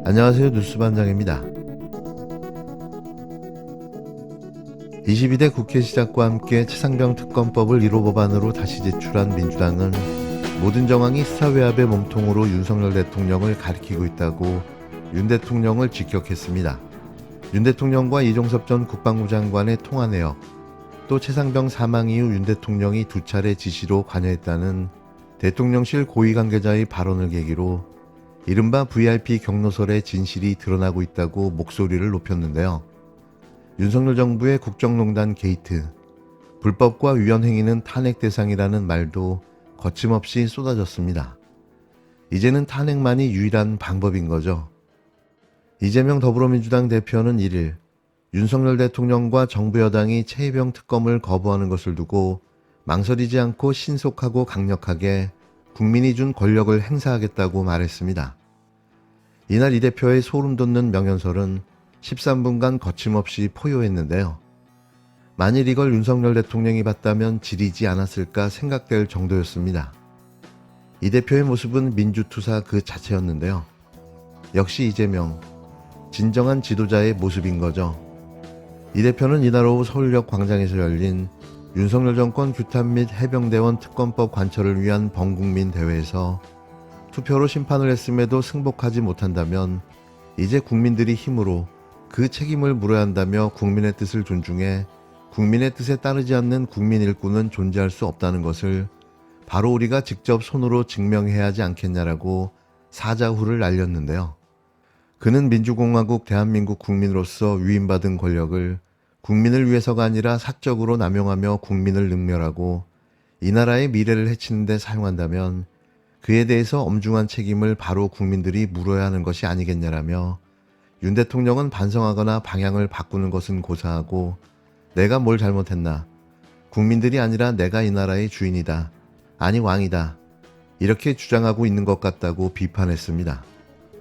안녕하세요. 뉴스반장입니다. 22대 국회 시작과 함께 최상병 특검법을 1호 법안으로 다시 제출한 민주당은 모든 정황이 스타외압의 몸통으로 윤석열 대통령을 가리키고 있다고 윤 대통령을 직격했습니다. 윤 대통령과 이종섭 전 국방부 장관의 통화 내역, 또 최상병 사망 이후 윤 대통령이 2차례 지시로 관여했다는 대통령실 고위 관계자의 발언을 계기로 이른바 VIP 경로설의 진실이 드러나고 있다고 목소리를 높였는데요. 윤석열 정부의 국정농단 게이트, 불법과 위헌 행위는 탄핵 대상이라는 말도 거침없이 쏟아졌습니다. 이제는 탄핵만이 유일한 방법인 거죠. 이재명 더불어민주당 대표는 1일 윤석열 대통령과 정부 여당이 최혜병 특검을 거부하는 것을 두고 망설이지 않고 신속하고 강력하게 국민이 준 권력을 행사하겠다고 말했습니다. 이날 이 대표의 소름 돋는 명연설은 13분간 거침없이 포효했는데요. 만일 이걸 윤석열 대통령이 봤다면 지리지 않았을까 생각될 정도였습니다. 이 대표의 모습은 민주투사 그 자체였는데요. 역시 이재명, 진정한 지도자의 모습인 거죠. 이 대표는 이날 오후 서울역 광장에서 열린 윤석열 정권 규탄 및 해병대원 특검법 관철을 위한 범국민 대회에서 투표로 심판을 했음에도 승복하지 못한다면 이제 국민들이 힘으로 그 책임을 물어야 한다며 국민의 뜻을 존중해 국민의 뜻에 따르지 않는 국민 일꾼은 존재할 수 없다는 것을 바로 우리가 직접 손으로 증명해야 하지 않겠냐라고 사자후를 날렸는데요. 그는 민주공화국 대한민국 국민으로서 위임받은 권력을 국민을 위해서가 아니라 사적으로 남용하며 국민을 능멸하고 이 나라의 미래를 해치는 데 사용한다면 그에 대해서 엄중한 책임을 바로 국민들이 물어야 하는 것이 아니겠냐라며 윤 대통령은 반성하거나 방향을 바꾸는 것은 고사하고 내가 뭘 잘못했나, 국민들이 아니라 내가 이 나라의 주인이다, 아니 왕이다, 이렇게 주장하고 있는 것 같다고 비판했습니다.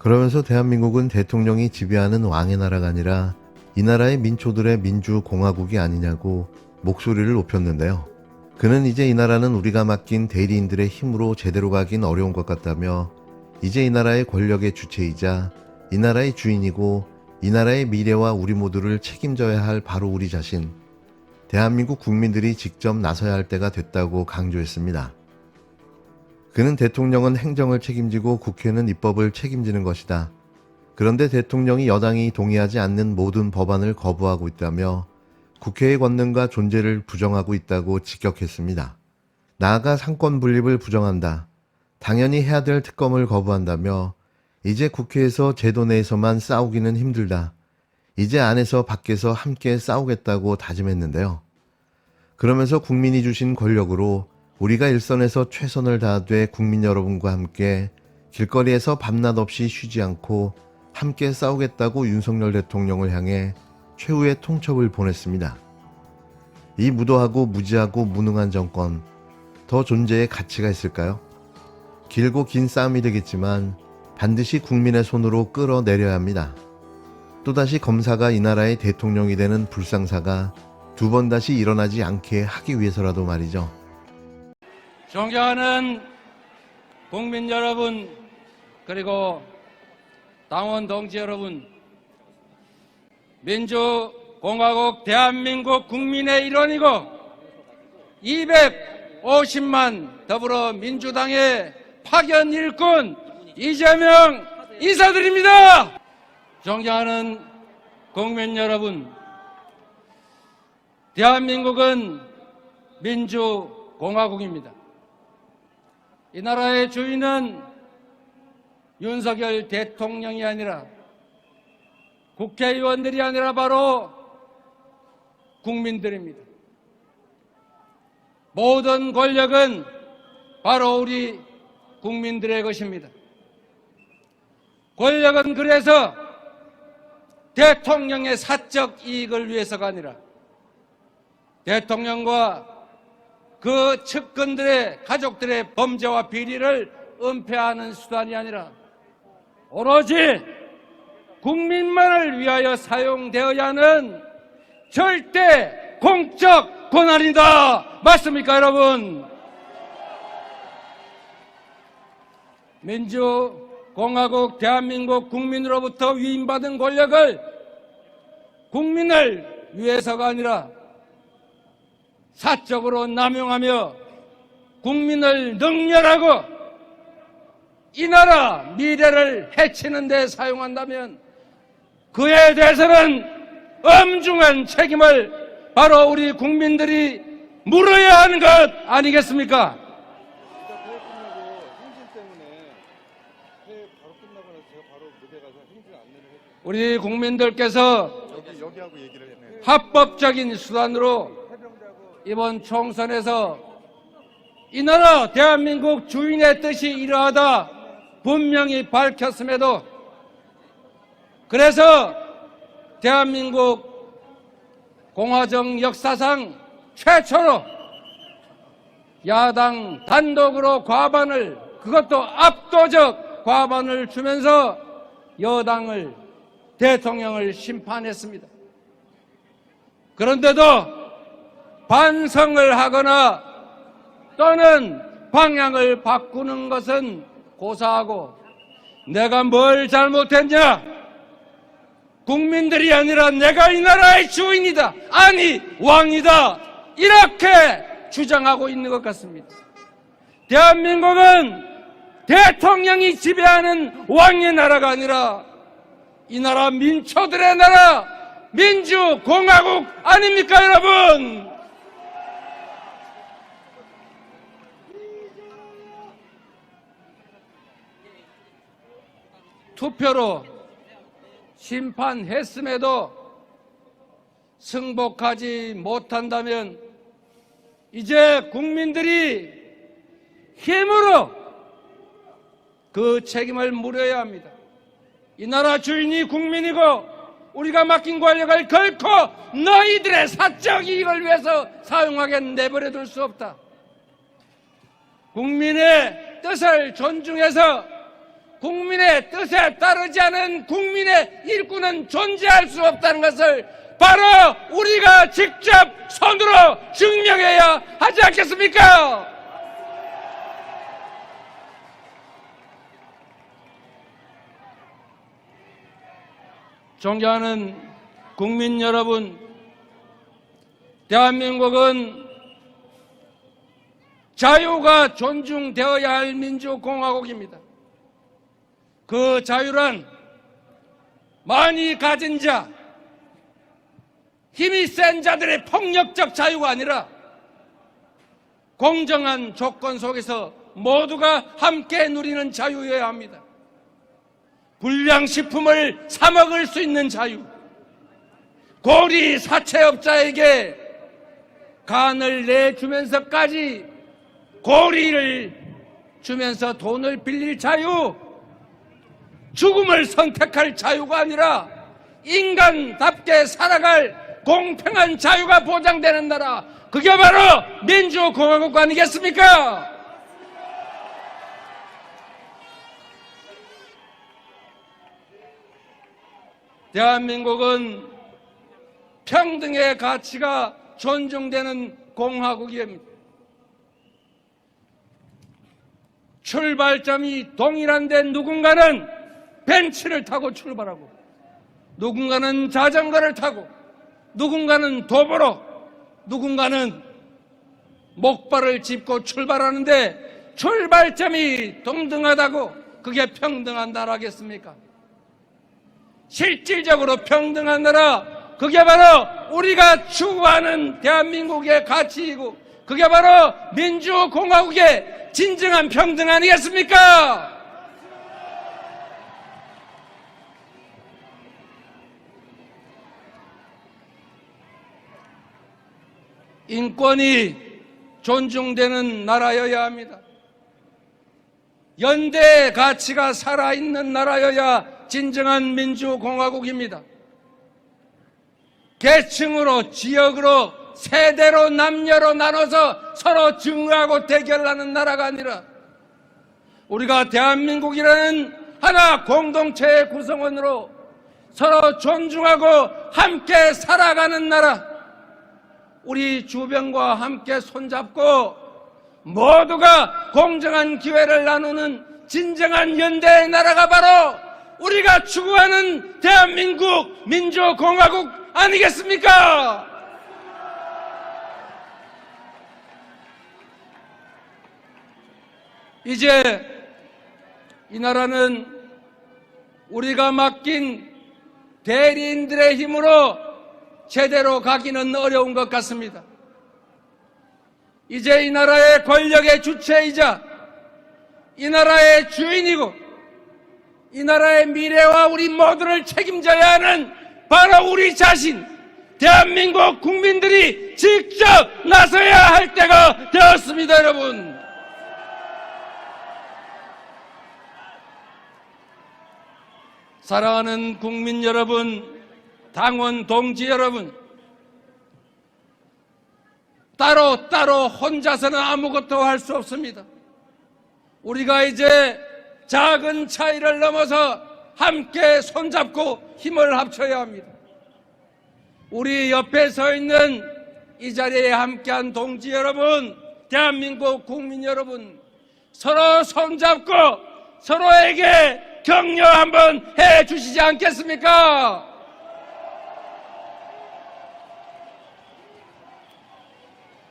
그러면서 대한민국은 대통령이 지배하는 왕의 나라가 아니라 이 나라의 민초들의 민주공화국이 아니냐고 목소리를 높였는데요. 그는 이제 이 나라는 우리가 맡긴 대리인들의 힘으로 제대로 가긴 어려운 것 같다며 이제 이 나라의 권력의 주체이자 이 나라의 주인이고 이 나라의 미래와 우리 모두를 책임져야 할 바로 우리 자신, 대한민국 국민들이 직접 나서야 할 때가 됐다고 강조했습니다. 그는 대통령은 행정을 책임지고 국회는 입법을 책임지는 것이다. 그런데 대통령이 여당이 동의하지 않는 모든 법안을 거부하고 있다며 국회의 권능과 존재를 부정하고 있다고 직격했습니다. 나아가 상권 분립을 부정한다. 당연히 해야 될 특검을 거부한다며 이제 국회에서 제도 내에서만 싸우기는 힘들다. 이제 안에서 밖에서 함께 싸우겠다고 다짐했는데요. 그러면서 국민이 주신 권력으로 우리가 일선에서 최선을 다하되 국민 여러분과 함께 길거리에서 밤낮 없이 쉬지 않고 함께 싸우겠다고 윤석열 대통령을 향해 최후의 통첩을 보냈습니다. 이 무도하고 무지하고 무능한 정권, 더 존재의 가치가 있을까요? 길고 긴 싸움이 되겠지만 반드시 국민의 손으로 끌어내려야 합니다. 또다시 검사가 이 나라의 대통령이 되는 불상사가 두 번 다시 일어나지 않게 하기 위해서라도 말이죠. 존경하는 국민 여러분, 그리고 당원 동지 여러분, 민주공화국 대한민국 국민의 일원이고 250만 더불어민주당의 파견 일꾼 이재명 인사드립니다. 존경하는 국민 여러분, 대한민국은 민주공화국입니다. 이 나라의 주인은 윤석열 대통령이 아니라 국회의원들이 아니라 바로 국민들입니다. 모든 권력은 바로 우리 국민들의 것입니다. 권력은 그래서 대통령의 사적 이익을 위해서가 아니라 대통령과 그 측근들의 가족들의 범죄와 비리를 은폐하는 수단이 아니라 오로지 국민만을 위하여 사용되어야 하는 절대 공적 권한이다. 맞습니까, 여러분? 공화국 대한민국 국민으로부터 위임받은 권력을 국민을 위해서가 아니라 사적으로 남용하며 국민을 능멸하고 이 나라 미래를 해치는 데 사용한다면 그에 대해서는 엄중한 책임을 바로 우리 국민들이 물어야 하는 것 아니겠습니까? 대회 끝나고 행진 때문에 대회 바로 끝나고 나서 제가 바로 무대 가서 행진 안내를 해주세요. 우리 국민들께서 여기하고 얘기를 했네. 합법적인 수단으로 이번 총선에서 이 나라 대한민국 주인의 뜻이 이러하다 분명히 밝혔음에도 그래서 대한민국 공화정 역사상 최초로 야당 단독으로 과반을, 그것도 압도적 과반을 주면서 여당을, 대통령을 심판했습니다. 그런데도 반성을 하거나 또는 방향을 바꾸는 것은 고사하고 내가 뭘 잘못했냐? 국민들이 아니라 내가 이 나라의 주인이다. 아니 왕이다. 이렇게 주장하고 있는 것 같습니다. 대한민국은 대통령이 지배하는 왕의 나라가 아니라 이 나라 민초들의 나라, 민주공화국 아닙니까 여러분? 투표로 심판했음에도 승복하지 못한다면 이제 국민들이 힘으로 그 책임을 물어야 합니다. 이 나라 주인이 국민이고 우리가 맡긴 권력을 결코 너희들의 사적 이익을 위해서 사용하게 내버려둘 수 없다. 국민의 뜻을 존중해서 국민의 뜻에 따르지 않은 국민의 일꾼은 존재할 수 없다는 것을 바로 우리가 직접 손으로 증명해야 하지 않겠습니까? 존경하는 국민 여러분, 대한민국은 자유가 존중되어야 할 민주공화국입니다. 그 자유란 많이 가진 자, 힘이 센 자들의 폭력적 자유가 아니라 공정한 조건 속에서 모두가 함께 누리는 자유여야 합니다. 불량식품을 사 먹을 수 있는 자유, 고리 사채업자에게 간을 내주면서까지 고리를 주면서 돈을 빌릴 자유, 죽음을 선택할 자유가 아니라 인간답게 살아갈 공평한 자유가 보장되는 나라, 그게 바로 민주공화국 아니겠습니까? 대한민국은 평등의 가치가 존중되는 공화국입니다. 출발점이 동일한데 누군가는 벤츠를 타고 출발하고 누군가는 자전거를 타고 누군가는 도보로 누군가는 목발을 짚고 출발하는데 출발점이 동등하다고 그게 평등한 나라겠습니까? 실질적으로 평등한 나라, 그게 바로 우리가 추구하는 대한민국의 가치이고 그게 바로 민주공화국의 진정한 평등 아니겠습니까? 인권이 존중되는 나라여야 합니다. 연대의 가치가 살아있는 나라여야 진정한 민주공화국입니다. 계층으로, 지역으로, 세대로, 남녀로 나눠서 서로 증오하고 대결하는 나라가 아니라 우리가 대한민국이라는 하나 공동체의 구성원으로 서로 존중하고 함께 살아가는 나라, 우리 주변과 함께 손잡고 모두가 공정한 기회를 나누는 진정한 연대의 나라가 바로 우리가 추구하는 대한민국 민주공화국 아니겠습니까? 이제 이 나라는 우리가 맡긴 대리인들의 힘으로 제대로 가기는 어려운 것 같습니다. 이제 이 나라의 권력의 주체이자 이 나라의 주인이고 이 나라의 미래와 우리 모두를 책임져야 하는 바로 우리 자신, 대한민국 국민들이 직접 나서야 할 때가 되었습니다, 여러분. 사랑하는 국민 여러분, 당원 동지 여러분, 따로 혼자서는 아무것도 할 수 없습니다. 우리가 이제 작은 차이를 넘어서 함께 손잡고 힘을 합쳐야 합니다. 우리 옆에 서 있는 이 자리에 함께한 동지 여러분, 대한민국 국민 여러분, 서로 손잡고 서로에게 격려 한번 해 주시지 않겠습니까?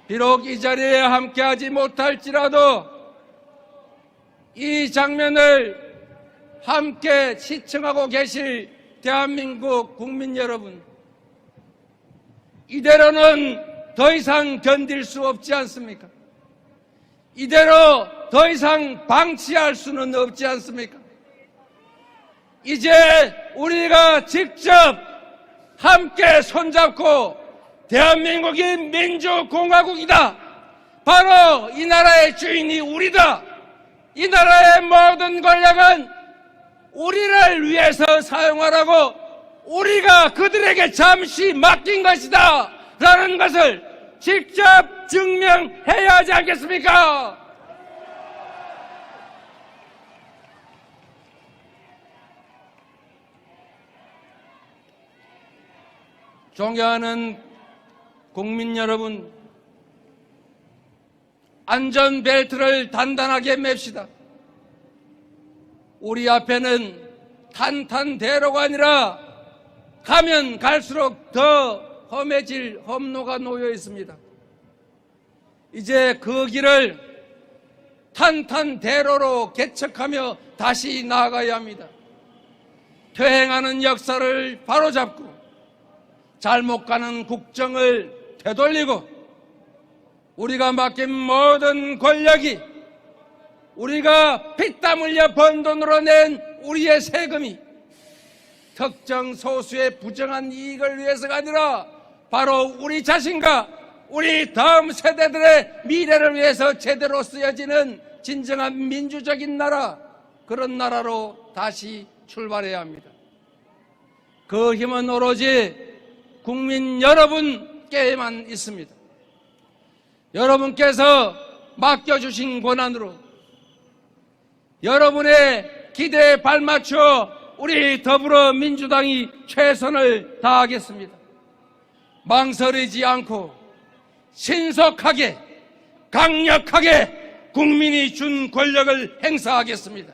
비록 이 자리에 함께하지 못할지라도 이 장면을 함께 시청하고 계실 대한민국 국민 여러분, 이대로는 더 이상 견딜 수 없지 않습니까? 이대로 더 이상 방치할 수는 없지 않습니까? 이제 우리가 직접 함께 손잡고 대한민국이 민주공화국이다. 바로 이 나라의 주인이 우리다. 이 나라의 모든 권력은 우리를 위해서 사용하라고 우리가 그들에게 잠시 맡긴 것이다. 라는 것을 직접 증명해야 하지 않겠습니까? 존경하는 국민 여러분, 안전벨트를 단단하게 맵시다. 우리 앞에는 탄탄대로가 아니라 가면 갈수록 더 험해질 험로가 놓여 있습니다. 이제 그 길을 탄탄대로로 개척하며 다시 나아가야 합니다. 퇴행하는 역사를 바로잡고 잘못 가는 국정을 되돌리고 우리가 맡긴 모든 권력이 우리가 피땀 흘려 번 돈으로 낸 우리의 세금이 특정 소수의 부정한 이익을 위해서가 아니라 바로 우리 자신과 우리 다음 세대들의 미래를 위해서 제대로 쓰여지는 진정한 민주적인 나라, 그런 나라로 다시 출발해야 합니다. 그 힘은 오로지 국민 여러분께만 있습니다. 여러분께서 맡겨주신 권한으로 여러분의 기대에 발맞춰 우리 더불어민주당이 최선을 다하겠습니다. 망설이지 않고 신속하게 강력하게 국민이 준 권력을 행사하겠습니다.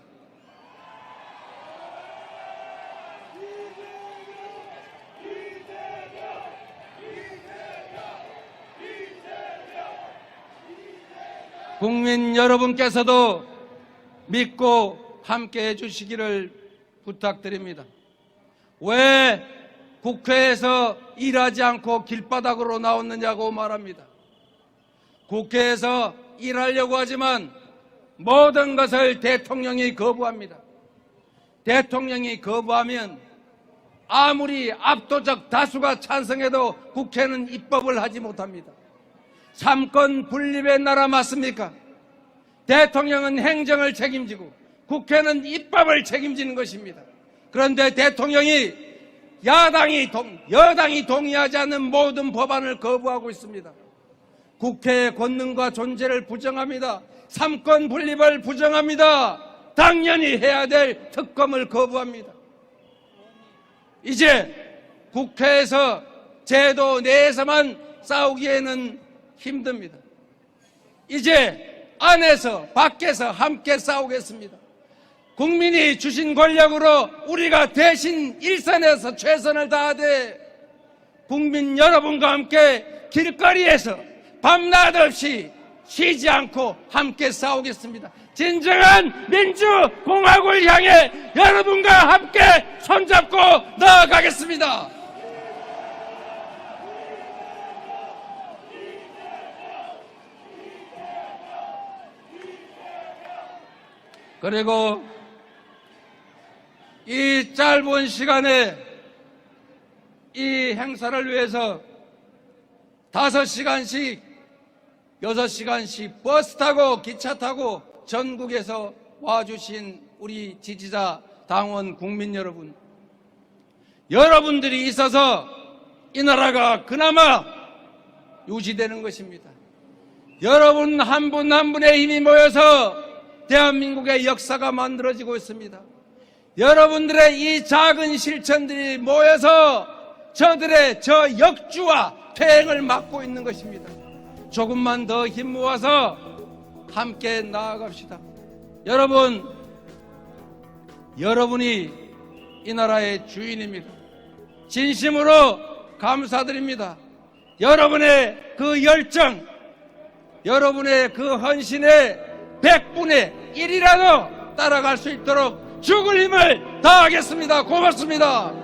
국민 여러분께서도 믿고 함께 해주시기를 부탁드립니다. 왜 국회에서 일하지 않고 길바닥으로 나왔느냐고 말합니다. 국회에서 일하려고 하지만 모든 것을 대통령이 거부합니다. 대통령이 거부하면 아무리 압도적 다수가 찬성해도 국회는 입법을 하지 못합니다. 삼권 분립의 나라 맞습니까? 대통령은 행정을 책임지고 국회는 입법을 책임지는 것입니다. 그런데 대통령이 여당이 동의하지 않는 모든 법안을 거부하고 있습니다. 국회의 권능과 존재를 부정합니다. 삼권 분립을 부정합니다. 당연히 해야 될 특검을 거부합니다. 이제 국회에서 제도 내에서만 싸우기에는 힘듭니다. 이제 안에서 밖에서 함께 싸우겠습니다. 국민이 주신 권력으로 우리가 대신 일선에서 최선을 다하되 국민 여러분과 함께 길거리에서 밤낮 없이 쉬지 않고 함께 싸우겠습니다. 진정한 민주공화국을 향해 여러분과 함께 손잡고 나아가겠습니다. 그리고 이 짧은 시간에 이 행사를 위해서 5시간씩, 6시간씩 버스 타고 기차 타고 전국에서 와주신 우리 지지자, 당원, 국민 여러분, 여러분들이 있어서 이 나라가 그나마 유지되는 것입니다. 여러분 한 분 한 분의 힘이 모여서 대한민국의 역사가 만들어지고 있습니다. 여러분들의 이 작은 실천들이 모여서 저들의 저 역주와 퇴행을 막고 있는 것입니다. 조금만 더 힘 모아서 함께 나아갑시다. 여러분, 여러분이 이 나라의 주인입니다. 진심으로 감사드립니다. 여러분의 그 열정, 여러분의 그 헌신에 100분의 1이라도 따라갈 수 있도록 죽을 힘을 다하겠습니다. 고맙습니다.